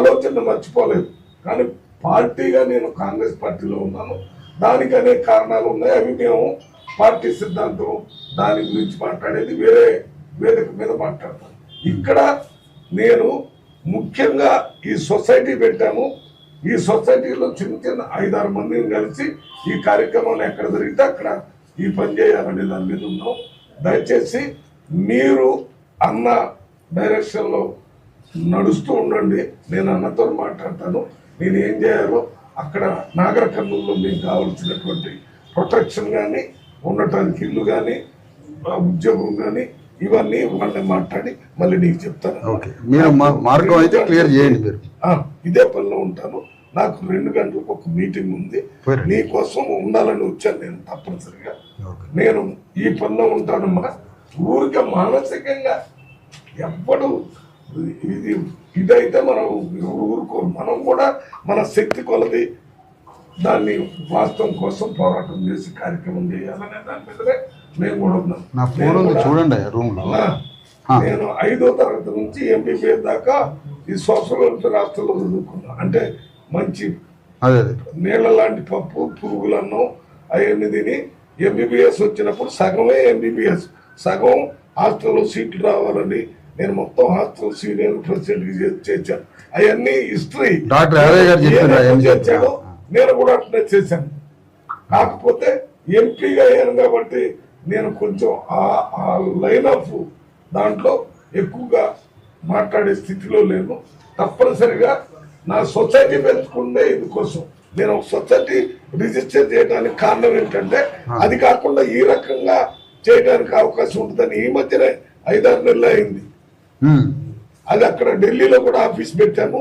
ఆలోచన మర్చిపోలేదు. కానీ పార్టీగా నేను కాంగ్రెస్ పార్టీలో ఉన్నాను. దానికి అనేక కారణాలు ఉన్నాయి. అవి మేము పార్టీ సిద్ధాంతం దాని గురించి మాట్లాడేది వేరే వేదిక మీద మాట్లాడతాను. ఇక్కడ నేను ముఖ్యంగా ఈ సొసైటీ పెట్టాము. ఈ సొసైటీలో చిన్న చిన్న 5-6 మందిని కలిసి ఈ కార్యక్రమాలు ఎక్కడ జరిగితే అక్కడ ఈ పని చేయాలనే దాని మీద ఉన్నాం. దయచేసి మీరు అన్న డైరెక్షన్లో నడుస్తూ ఉండండి. నేను అన్నతో మాట్లాడతాను. నేను ఏం చేయాలో అక్కడ నాగర కర్నూలులో మీకు కావాల్సినటువంటి ప్రొటెక్షన్ కానీ, ఉండటానికి ఇల్లు కానీ, ఉద్యోగం కానీ, ఇవన్నీ వాళ్ళని మాట్లాడి మళ్ళీ నీకు చెప్తాను. మీరు మార్గం అయితే క్లియర్ చేయండి. మీరు ఇదే పనిలో ఉంటాను. నాకు 2 గంటలకు ఒక మీటింగ్ ఉంది. నీ కోసం ఉండాలని వచ్చాను నేను తప్పనిసరిగా. నేను ఈ పనిలో ఉంటానమ్మా. ఊరికే మానసికంగా ఎవ్వడు ఇదైతే మనం ఊరుకో. మనం కూడా మన శక్తి కొలది దాన్ని వాస్తవం కోసం పోరాటం చేసి కార్యక్రమం చేయాలనే దాని మీదనే మేము కూడా ఉన్నాం. చూడండి రూమ్ లో నేను 5వ తరగతి నుంచి ఎంబీబీఎస్ దాకా ఈ సోషల్ వెల్ఫేర్ హాస్టల్లో చదువుకున్నా. అంటే మంచి నీళ్ళ లాంటి పప్పు పురుగులన్నం అవన్నీ తిని ఎంబీబీఎస్ వచ్చినప్పుడు సగమే ఎంబీబీఎస్, సగం హాస్టల్లో సీట్లు రావాలని నేను మొత్తం హాస్టల్ సీనియర్ ప్రెసిడెంట్ చేశాను. అవన్నీ హిస్టరీ చేశాను. నేను కూడా అట్లనే చేశాను. కాకపోతే ఎంపీగా అయ్యాను కాబట్టి నేను కొంచెం ఆ లైన్ ఆఫ్ దాంట్లో ఎక్కువగా మాట్లాడే స్థితిలో లేను. తప్పనిసరిగా నా సొసైటీ పెంచుకుందే ఇందుకోసం. నేను ఒక సొసైటీ రిజిస్టర్ చేయడానికి కారణం ఏంటంటే అది కాకుండా ఈ రకంగా చేయడానికి అవకాశం ఉంటుందని ఈ మధ్యనే 5-6 నెలలు అయింది. అది అక్కడ ఢిల్లీలో కూడా ఆఫీస్ పెట్టాము.